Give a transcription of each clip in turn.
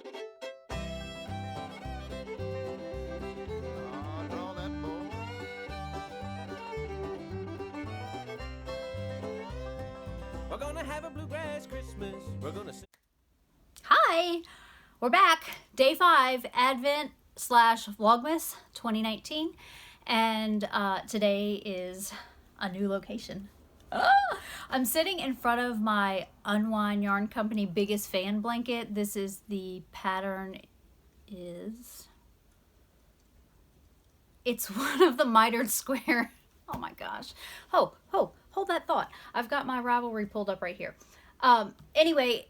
Draw that bow. We're gonna have a bluegrass Christmas. We're gonna sing. Hi, we're back. Day 5, Advent / Vlogmas 2019. And today is a new location. I'm sitting in front of my Unwind Yarn Company Biggest Fan blanket. This is the pattern it's one of the mitered square. Oh my gosh. Oh, hold that thought. I've got my Ravelry pulled up right here. Anyway,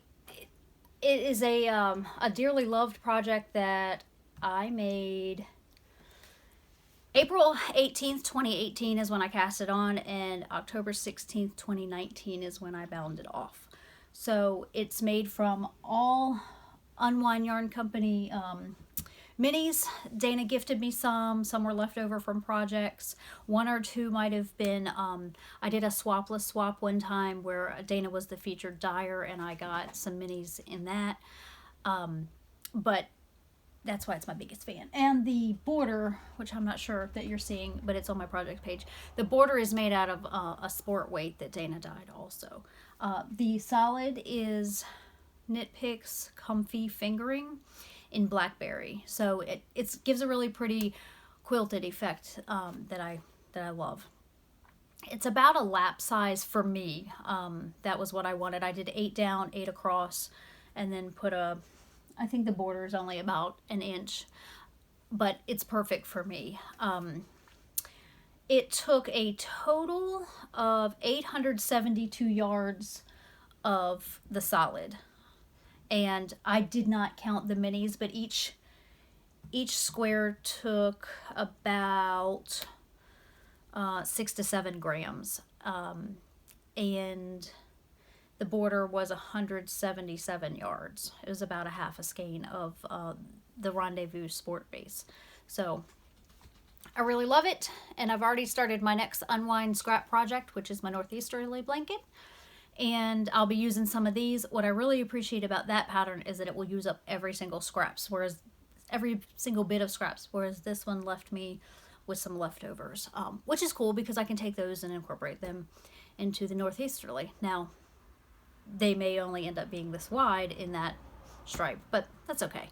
it is a dearly loved project that I made. April 18th, 2018 is when I cast it on, and October 16th, 2019 is when I bound it off. So it's made from all Unwind Yarn Company minis. Dana gifted me some were left over from projects. 1 or 2 might have been, I did a swapless swap one time where Dana was the featured dyer and I got some minis in that. But that's why it's my biggest fan. And the border, which I'm not sure that you're seeing, but it's on my project page. The border is made out of a sport weight that Dana dyed also. The solid is Knit Picks Comfy Fingering in Blackberry. So it gives a really pretty quilted effect that I love. It's about a lap size for me. That was what I wanted. I did 8 down, 8 across, and then put I think the border is only about 1 inch, but it's perfect for me. It took a total of 872 yards of the solid, and I did not count the minis, but each square took about 6 to 7 grams, and the border was 177 yards. It was about a half a skein of the Rendezvous Sport Base. So I really love it, and I've already started my next Unwind scrap project, which is my Northeasterly blanket, and I'll be using some of these. What I really appreciate about that pattern is that it will use up every single bit of scraps, whereas this one left me with some leftovers, which is cool because I can take those and incorporate them into the Northeasterly. Now, they may only end up being this wide in that stripe, but that's okay.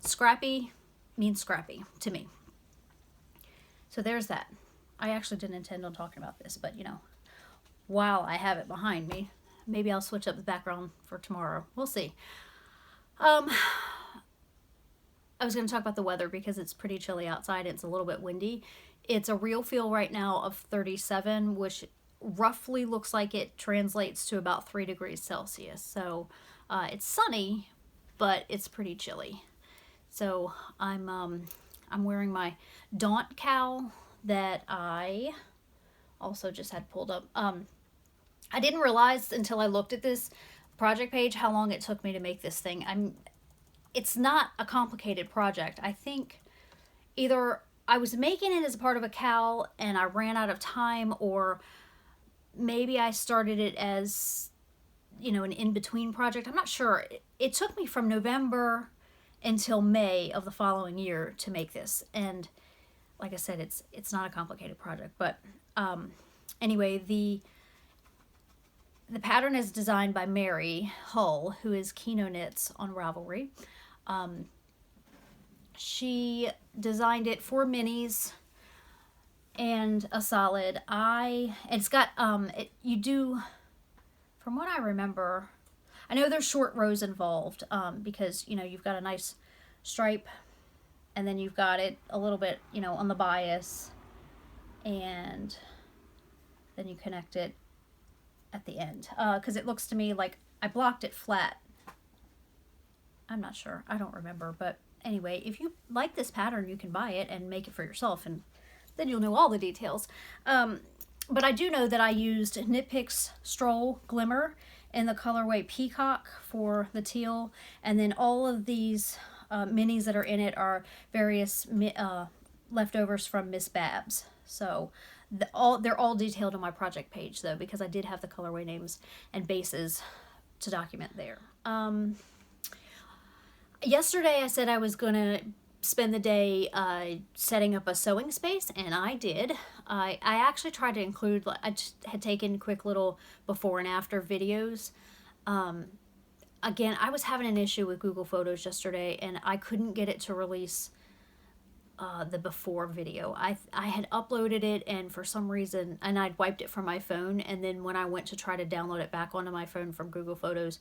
Scrappy means scrappy to me. So there's that. I actually didn't intend on talking about this, but you know, while I have it behind me, maybe I'll switch up the background for tomorrow. We'll see. I was going to talk about the weather because it's pretty chilly outside. It's a little bit windy. It's a real feel right now of 37, which roughly looks like it translates to about 3 degrees Celsius. So it's sunny, but it's pretty chilly. So I'm wearing my Daunt cowl that I also just had pulled up. I didn't realize until I looked at this project page how long it took me to make this thing. It's not a complicated project. I think either I was making it as part of a cowl and I ran out of time, or maybe I started it as, you know, an in-between project. I'm not sure. It took me from November until May of the following year to make this. And like I said, it's not a complicated project. But anyway, the pattern is designed by Mary Hull, who is Kino Knits on Ravelry. She designed it for minis and a solid. It's got you do, from what I remember, I know there's short rows involved, because you know you've got a nice stripe and then you've got it a little bit, you know, on the bias, and then you connect it at the end, because it looks to me like I blocked it flat. I'm not sure, I don't remember, but anyway, if you like this pattern, you can buy it and make it for yourself, and then you'll know all the details. But I do know that I used Knit Picks Stroll Glimmer in the colorway Peacock for the teal, and then all of these minis that are in it are various leftovers from Miss Babs. So they're all detailed on my project page though, because I did have the colorway names and bases to document there. yesterday I said I was going to spend the day setting up a sewing space, and I did. I actually tried to include, I just had taken quick little before and after videos. Again, I was having an issue with Google Photos yesterday, and I couldn't get it to release the before video. I had uploaded it, and for some reason, and I'd wiped it from my phone, and then when I went to try to download it back onto my phone from Google Photos,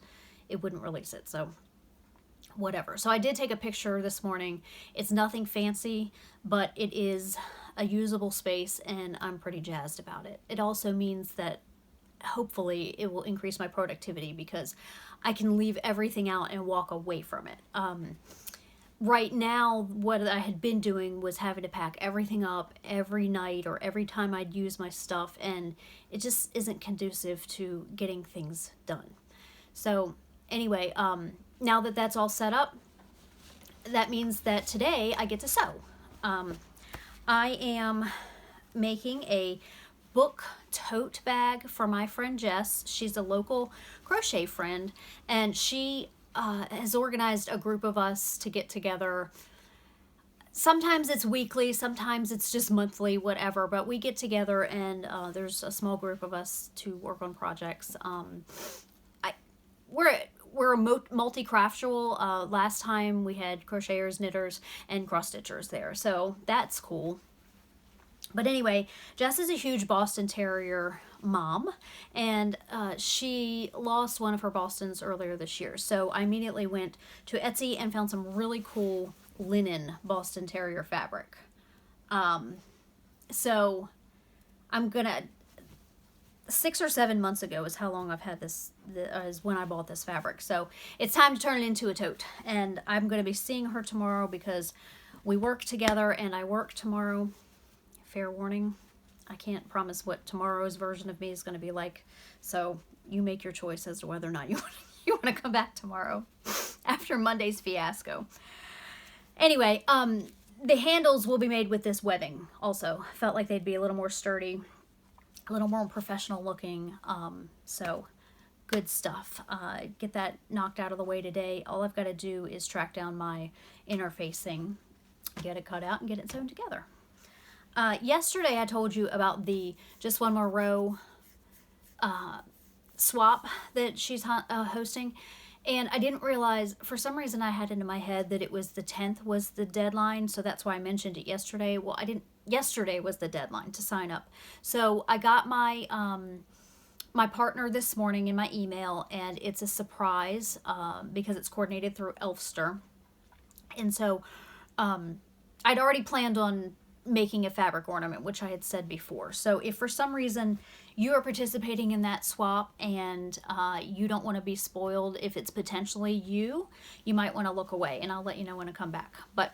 it wouldn't release it. So whatever. So I did take a picture this morning. It's nothing fancy, but it is a usable space, and I'm pretty jazzed about it. It also means that hopefully it will increase my productivity because I can leave everything out and walk away from it. Right now, what I had been doing was having to pack everything up every night or every time I'd use my stuff, and it just isn't conducive to getting things done. So anyway, now that that's all set up, that means that today I get to sew. I am making a book tote bag for my friend Jess. She's a local crochet friend, and she has organized a group of us to get together. Sometimes it's weekly, sometimes it's just monthly, whatever, but we get together, and there's a small group of us to work on projects. We're multi-craftual. Last time we had crocheters, knitters, and cross-stitchers there, so that's cool. But anyway, Jess is a huge Boston Terrier mom, and she lost one of her Bostons earlier this year. So I immediately went to Etsy and found some really cool linen Boston Terrier fabric. So I'm gonna, 6 or 7 months ago is how long I've had this, is when I bought this fabric. So it's time to turn it into a tote, and I'm gonna be seeing her tomorrow because we work together and I work tomorrow. Fair warning, I can't promise what tomorrow's version of me is going to be like, so you make your choice as to whether or not you want to come back tomorrow after Monday's fiasco. Anyway, the handles will be made with this webbing also. Felt like they'd be a little more sturdy, a little more professional looking, so good stuff. Get that knocked out of the way today. All I've got to do is track down my interfacing, get it cut out, and get it sewn together. Yesterday I told you about the Just One More Row swap that she's hosting, and I didn't realize, for some reason I had it in my head that it was the 10th was the deadline, so that's why I mentioned it yesterday. Well, I didn't. Yesterday was the deadline to sign up. So I got my my partner this morning in my email, and it's a surprise because it's coordinated through Elfster. And so I'd already planned on making a fabric ornament, which I had said before. So if for some reason you are participating in that swap and you don't want to be spoiled, if it's potentially you might want to look away, and I'll let you know when I come back. But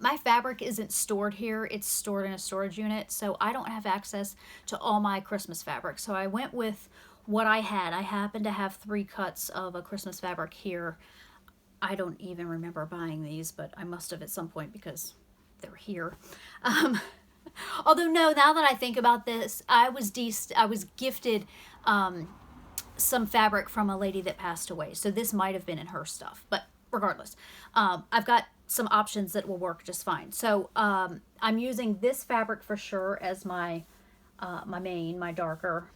my fabric isn't stored here, it's stored in a storage unit, so I don't have access to all my Christmas fabric. So I went with what I had. I happen to have 3 cuts of a Christmas fabric here. I don't even remember buying these, but I must have at some point because they're here. Although no, now that I think about this, I was gifted some fabric from a lady that passed away, so this might have been in her stuff. But regardless, I've got some options that will work just fine. So I'm using this fabric for sure as my my darker,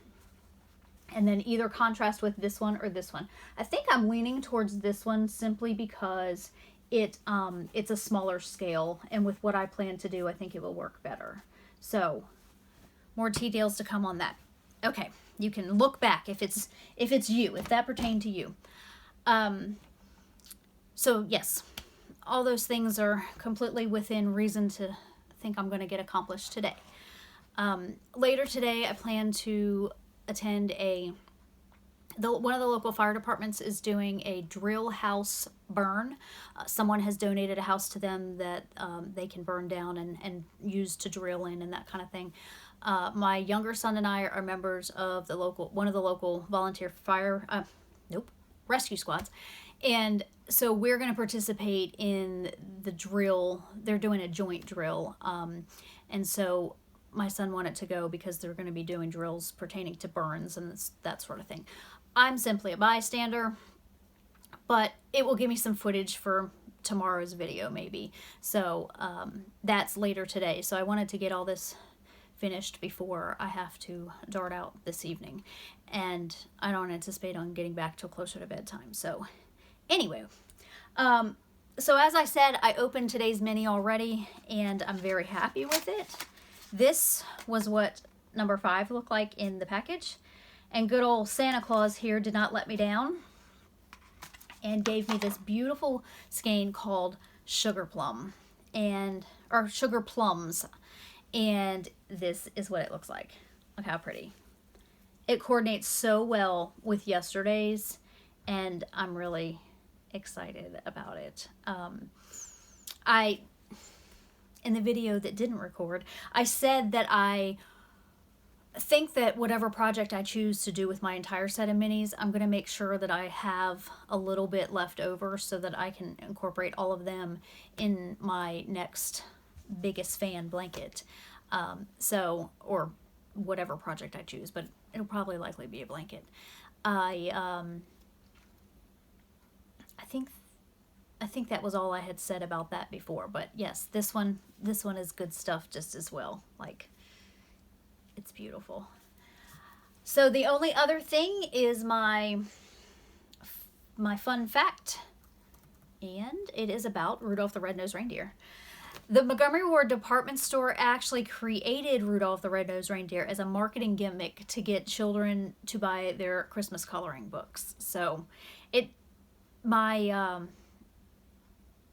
and then either contrast with this one or this one. I think I'm leaning towards this one simply because it's a smaller scale, and with what I plan to do, I think it will work better. So more details to come on that. Okay, you can look back if that pertained to you. So yes, all those things are completely within reason to think I'm going to get accomplished today. Later today, I plan to attend one of the local fire departments is doing a drill house burn. Someone has donated a house to them that they can burn down and use to drill in and that kind of thing. My younger son and I are members of one of the local volunteer rescue squads. And so we're going to participate in the drill. They're doing a joint drill. And so my son wanted to go because they're going to be doing drills pertaining to burns and that sort of thing. I'm simply a bystander, but it will give me some footage for tomorrow's video maybe. So that's later today. So I wanted to get all this finished before I have to dart out this evening, and I don't anticipate on getting back till closer to bedtime. So anyway, so as I said, I opened today's mini already, and I'm very happy with it. This was what number 5 looked like in the package, and good old Santa Claus here did not let me down and gave me this beautiful skein called Sugar Plum, or Sugar Plums, and this is what it looks like. Look how pretty. It coordinates so well with yesterday's, and I'm really excited about it. In the video that didn't record, I said that I think that whatever project I choose to do with my entire set of minis, I'm going to make sure that I have a little bit left over so that I can incorporate all of them in my next biggest fan blanket. Or whatever project I choose, but it'll probably likely be a blanket. I think that was all I had said about that before, but yes, this one is good stuff just as well. Like, it's beautiful. So the only other thing is my fun fact, and it is about Rudolph the Red-Nosed Reindeer. The Montgomery Ward department store actually created Rudolph the Red-Nosed Reindeer as a marketing gimmick to get children to buy their Christmas coloring books. So my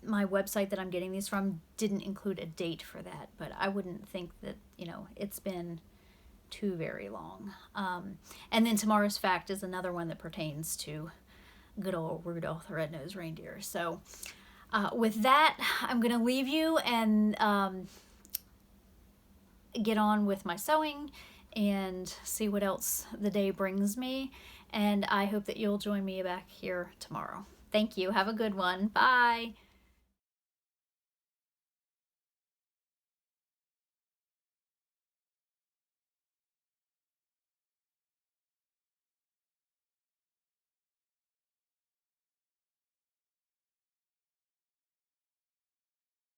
website that I'm getting these from didn't include a date for that, but I wouldn't think that, it's been too very long. And then tomorrow's fact is another one that pertains to good old Rudolph the Red-Nosed Reindeer. So with that, I'm going to leave you and get on with my sewing and see what else the day brings me. And I hope that you'll join me back here tomorrow. Thank you. Have a good one. Bye.